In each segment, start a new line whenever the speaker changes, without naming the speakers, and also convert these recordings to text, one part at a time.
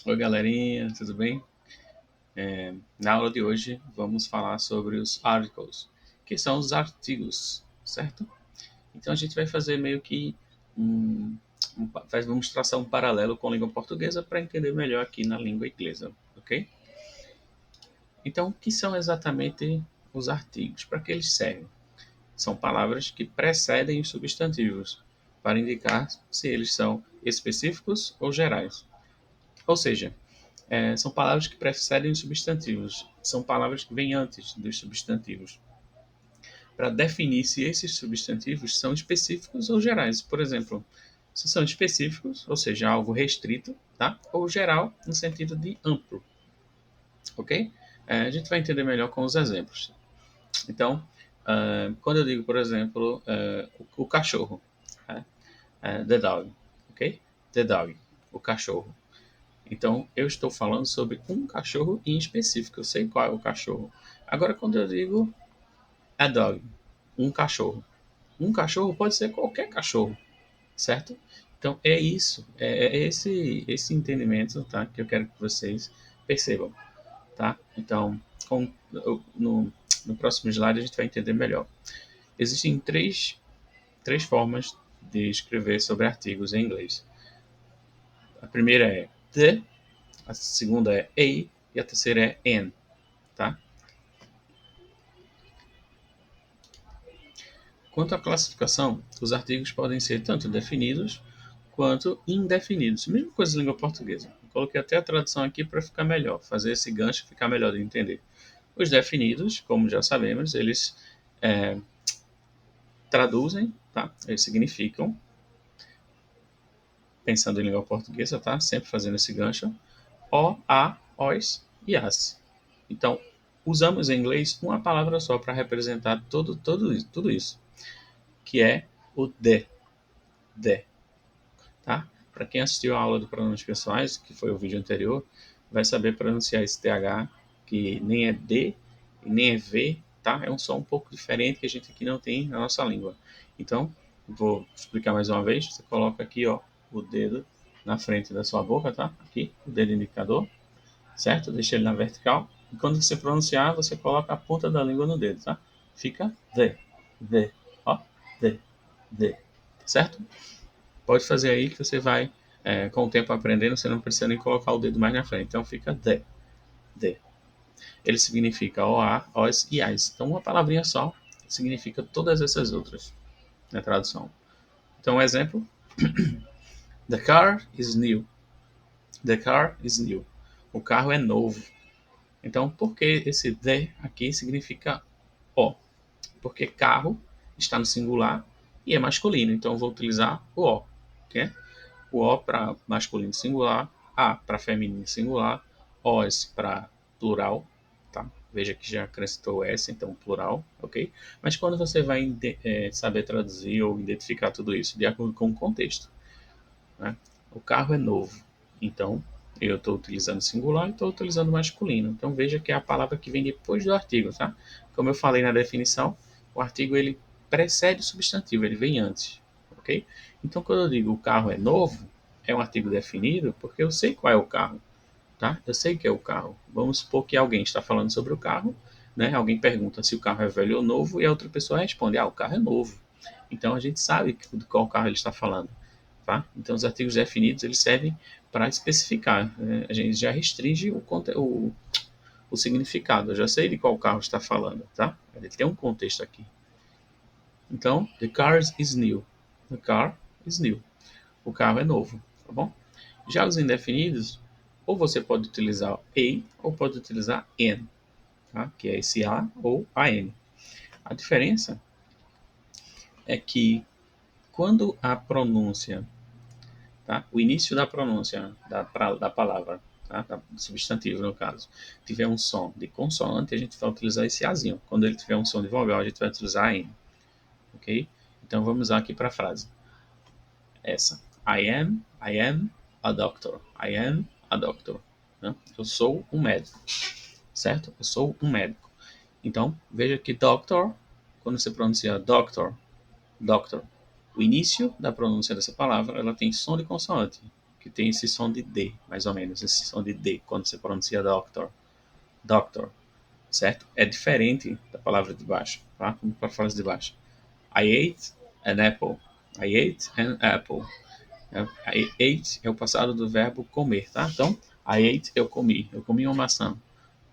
Oi, galerinha, tudo bem? Na aula de hoje vamos falar sobre os articles, que são os artigos, certo? Então a gente vai fazer meio que vamos traçar um paralelo com a língua portuguesa para entender melhor aqui na língua inglesa, ok? Então, o que são exatamente os artigos? Para que eles servem? São palavras que precedem os substantivos para indicar se eles são específicos ou gerais. Ou seja, são palavras que precedem os substantivos, são palavras que vêm antes dos substantivos, para definir se esses substantivos são específicos ou gerais. Por exemplo, se são específicos, ou seja, algo restrito, tá? Ou geral, no sentido de amplo, ok? A gente vai entender melhor com os exemplos. Então, quando eu digo, por exemplo, o cachorro, né? The dog, ok? The dog, o cachorro. Então, eu estou falando sobre um cachorro em específico. Eu sei qual é o cachorro. Agora, quando eu digo a dog, um cachorro pode ser qualquer cachorro, certo? Então, é isso, é esse entendimento, tá? Que eu quero que vocês percebam, tá? Então, no próximo slide a gente vai entender melhor. Existem três formas de escrever sobre artigos em inglês. A primeira é the, a segunda é a e a terceira é an, tá? Quanto à classificação, os artigos podem ser tanto definidos quanto indefinidos. Mesma coisa na língua portuguesa. Eu coloquei até a tradução aqui para ficar melhor, fazer esse gancho ficar melhor de entender. Os definidos, como já sabemos, eles é, traduzem, tá? Eles significam, pensando em língua portuguesa, tá? Sempre fazendo esse gancho, o, a, os e as. Então, usamos em inglês uma palavra só para representar tudo isso, que é o de, tá? Para quem assistiu a aula de pronomes pessoais, que foi o vídeo anterior, vai saber pronunciar esse TH, que nem é D e nem é V, tá? É um som um pouco diferente que a gente aqui não tem na nossa língua. Então, vou explicar mais uma vez. Você coloca aqui, ó, o dedo na frente da sua boca, tá? Aqui, o dedo indicador, certo? Deixa ele na vertical. E quando você pronunciar, você coloca a ponta da língua no dedo, tá? Fica de, ó, de, certo? Pode fazer aí que você vai, com o tempo aprendendo, você não precisa nem colocar o dedo mais na frente. Então fica de. Ele significa o, a, os e as. Então uma palavrinha só significa todas essas outras na tradução. Então um exemplo, the car is new. The car is new. O carro é novo. Então por que esse the aqui significa o? Porque carro está no singular e é masculino. Então eu vou utilizar o o, ok? O O para masculino singular, A para feminino singular, OS para plural, tá? Veja que já acrescentou S, então plural, ok? Mas quando você vai saber traduzir ou identificar tudo isso de acordo com o contexto, né? O carro é novo, então eu estou utilizando singular e estou utilizando masculino. Então veja que é a palavra que vem depois do artigo, tá? Como eu falei na definição, o artigo ele precede o substantivo, ele vem antes, ok? Então quando eu digo o carro é novo, é um artigo definido porque eu sei qual é o carro, tá? Eu sei que é o carro. Vamos supor que alguém está falando sobre o carro, né? Alguém pergunta se o carro é velho ou novo e a outra pessoa responde, o carro é novo. Então a gente sabe de qual carro ele está falando. Tá? Então, os artigos definidos eles servem para especificar. Né? A gente já restringe o significado. Eu já sei de qual carro está falando. Tá? Ele tem um contexto aqui. Então, the car is new. The car is new. O carro é novo. Tá bom? Já os indefinidos, ou você pode utilizar a ou pode utilizar an, tá? Que é esse a ou an. A diferença é que quando a pronúncia, tá? O início da pronúncia da palavra, tá? Do substantivo, no caso, tiver um som de consoante, a gente vai utilizar esse azinho. Quando ele tiver um som de vogal, a gente vai utilizar a n, ok? Então vamos aqui para a frase. Essa. I am a doctor. I am a doctor. Né? Eu sou um médico, certo? Eu sou um médico. Então, veja que doctor, quando você pronuncia doctor, doctor, o início da pronúncia dessa palavra, ela tem som de consoante. que tem esse som de D, mais ou menos, esse som de D, quando você pronuncia doctor. Doctor, certo? É diferente da palavra de baixo, tá? Vamos para a frase de baixo. I ate an apple. I ate an apple. I ate é o passado do verbo comer, tá? Então, I ate, eu comi uma maçã.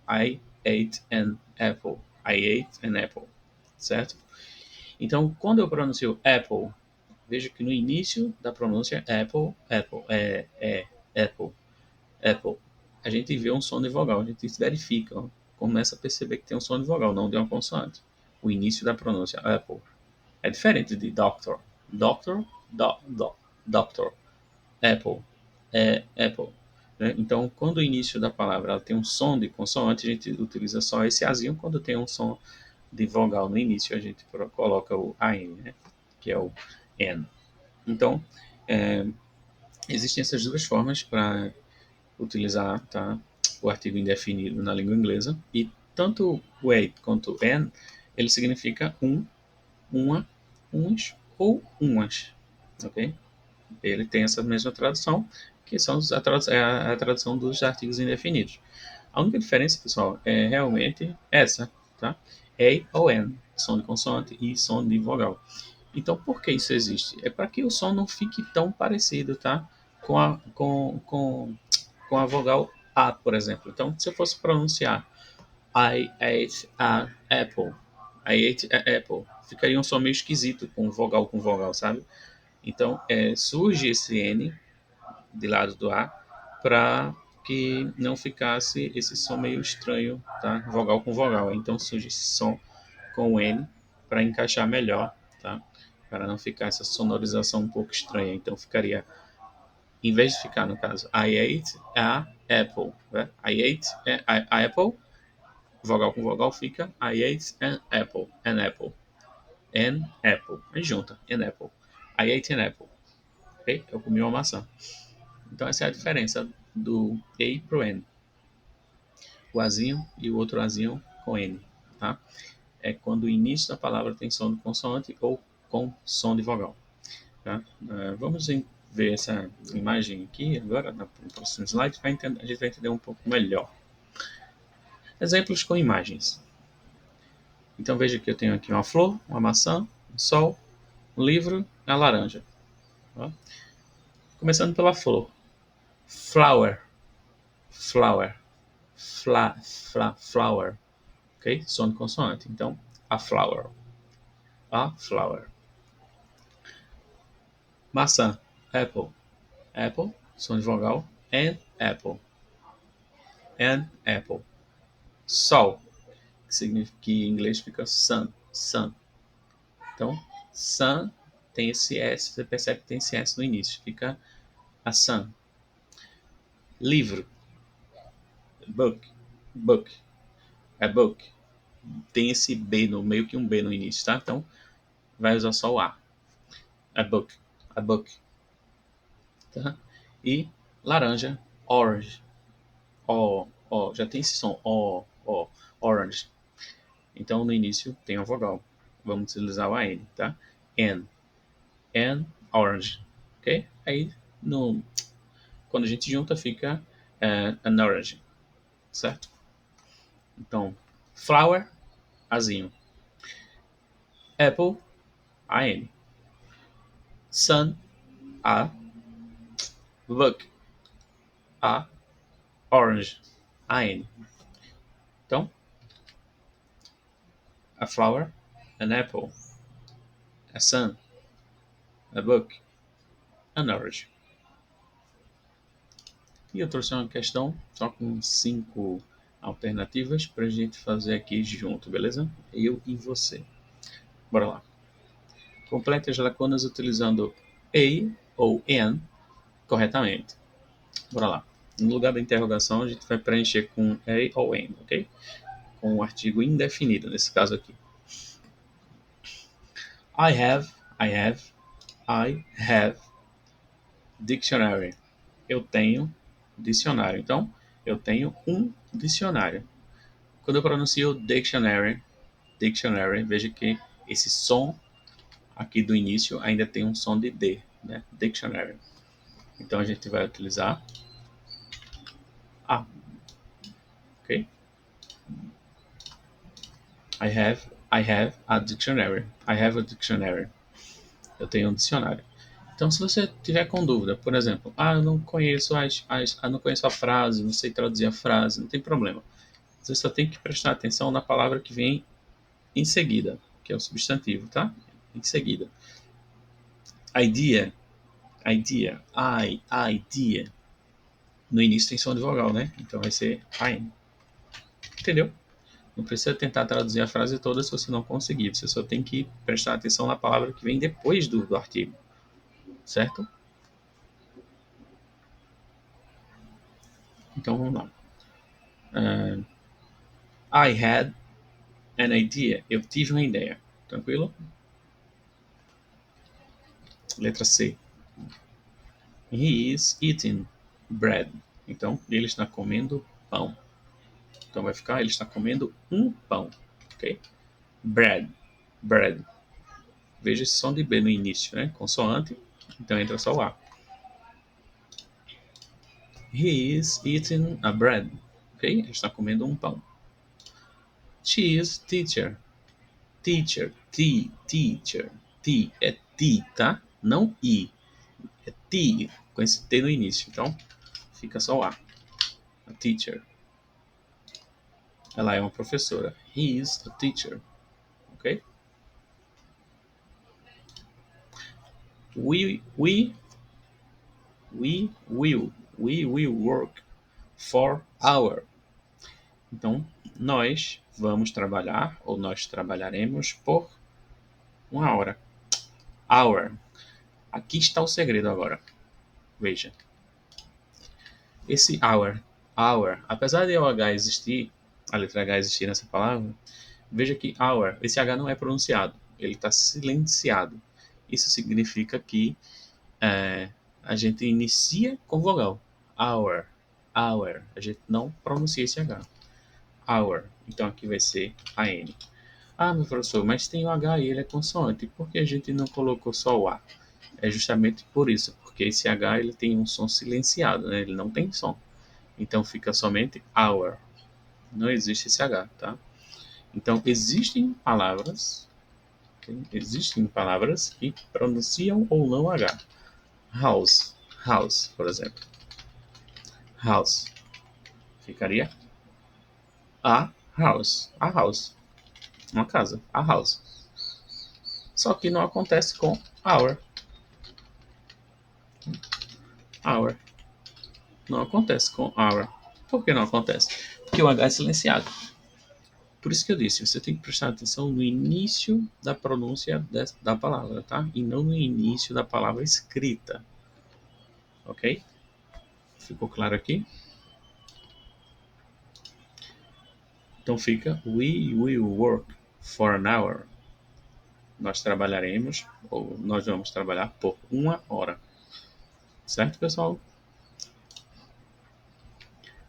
I ate an apple. I ate an apple, certo? Então, quando eu pronuncio apple, veja que no início da pronúncia apple, apple, apple, apple, a gente vê um som de vogal, a gente verifica, ó, começa a perceber que tem um som de vogal, não de uma consoante. O início da pronúncia, apple. É diferente de doctor. Doctor, doctor. Apple, apple. Né? Então, quando o início da palavra ela tem um som de consoante, a gente utiliza só esse azinho. Quando tem um som de vogal no início, a gente coloca o AN, né? Que é o N. Então, é, existem essas duas formas para utilizar, tá, o artigo indefinido na língua inglesa. E tanto o a quanto o N, ele significa um, uma, uns ou umas. Ok? Ele tem essa mesma tradução, que são a tradução dos artigos indefinidos. A única diferença, pessoal, é realmente essa, tá? A ou N, som de consoante e som de vogal. Então, por que isso existe? É para que o som não fique tão parecido, tá? Com a vogal A, por exemplo. Então, se eu fosse pronunciar I ate an apple, I ate an apple, ficaria um som meio esquisito com vogal, sabe? Então, surge esse N de lado do A para que não ficasse esse som meio estranho, tá? Vogal com vogal. Então surge esse som com o N para encaixar melhor, tá? Para não ficar essa sonorização um pouco estranha. Então ficaria, em vez de ficar no caso, I ate a apple, né? I ate a apple, vogal com vogal fica I ate an apple, an apple. Aí junta, an apple. I ate an apple, ok? Eu comi uma maçã. Então essa é a diferença do A pro N. O Azinho e o outro Azinho com N, tá? É quando o início da palavra tem som de consoante ou com som de vogal, tá? Vamos ver essa imagem aqui agora, no próximo slide, a gente vai entender um pouco melhor. Exemplos com imagens. Então veja que eu tenho aqui uma flor, uma maçã, um sol, um livro e uma laranja. Tá? Começando pela flor. Flower, flower, flower, ok? Som de consoante. Então, a flower. A flower. Maçã. Apple. Apple. Som de vogal. An apple. An apple. Sol. Que significa que em inglês fica sun. Sun. Então, sun tem esse S. Você percebe que tem esse S no início. Fica a sun. Livro. Book. Book. É book. Tem esse B no meio que um B no início, tá? Então, vai usar só o A. A book. A book. Tá? E laranja, orange. O, já tem esse som, o, orange. Então no início tem a vogal. Vamos utilizar o AN, tá? N, orange, ok? Aí no, quando a gente junta fica an orange, certo? Então, flower, azinho. Apple, AN. Sun, A. Look, A. Orange, AN. Então, a flower, an apple, a sun, a book, an orange. E eu trouxe uma questão só com 5 alternativas para a gente fazer aqui junto, beleza? Eu e você. Bora lá. Complete as lacunas utilizando a ou an corretamente. Bora lá. No lugar da interrogação, a gente vai preencher com a ou an, ok? Com o artigo indefinido, nesse caso aqui. I have, I have, I have dictionary. Eu tenho dicionário. Então, eu tenho um dicionário. Quando eu pronuncio dictionary, veja que esse som aqui do início ainda tem um som de D, né? Dictionary. Então a gente vai utilizar a, ok? I have a dictionary. I have a dictionary. Eu tenho um dicionário. Então, se você tiver com dúvida, por exemplo, eu não conheço não conheço a frase, não sei traduzir a frase, não tem problema. Você só tem que prestar atenção na palavra que vem em seguida, que é o substantivo, tá? Em seguida. Idea, idea. No início tem som de vogal, né? Então vai ser I'm. Entendeu? Não precisa tentar traduzir a frase toda se você não conseguir. Você só tem que prestar atenção na palavra que vem depois do artigo. Certo? Então vamos lá. I had an idea. Eu tive uma ideia. Tranquilo? Letra C. He is eating bread. Então, ele está comendo pão. Então vai ficar, ele está comendo um pão. Ok? Bread. Bread. Veja esse som de B no início, né? Consoante. Então entra só o A. He is eating a bread. Ok? Ele está comendo um pão. She is teacher. Teacher. Teacher. T é T, tá? Não I. É T com esse T no início. Então fica só o A. A teacher. Ela é uma professora. He is a teacher. Ok? We will. We will work for hour. Então, nós vamos trabalhar, ou nós trabalharemos por uma hora. Hour. Aqui está o segredo agora. Veja. Esse hour, apesar de o H existir, a letra H existir nessa palavra, veja que hour, esse H não é pronunciado. Ele está silenciado. Isso significa que a gente inicia com vogal. Hour. Hour. A gente não pronuncia esse H. Hour. Então aqui vai ser AN. Meu professor, mas tem o H e ele é consoante. Por que a gente não colocou só o A? É justamente por isso, porque esse H ele tem um som silenciado, né? Ele não tem som. Então fica somente hour. Não existe esse H, tá? Então existem palavras que pronunciam ou não H. House, por exemplo. House. Ficaria a house. Uma casa, a house. Só que não acontece com our. Our. Não acontece com our. Por que não acontece? Porque o H é silenciado. Por isso que eu disse, você tem que prestar atenção no início da pronúncia da palavra, tá? E não no início da palavra escrita. Ok? Ficou claro aqui? Então fica we will work for an hour. Nós trabalharemos, ou nós vamos trabalhar por uma hora. Certo, pessoal?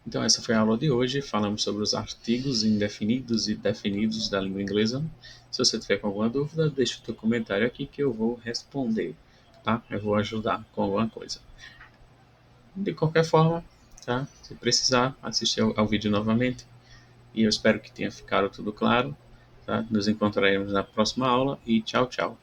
Então essa foi a aula de hoje. Falamos sobre os artigos indefinidos e definidos da língua inglesa. Se você tiver com alguma dúvida, deixe o teu comentário aqui que eu vou responder, tá? Eu vou ajudar com alguma coisa. De qualquer forma, tá? Se precisar, assistir ao vídeo novamente. E eu espero que tenha ficado tudo claro, tá? Nos encontraremos na próxima aula e tchau, tchau.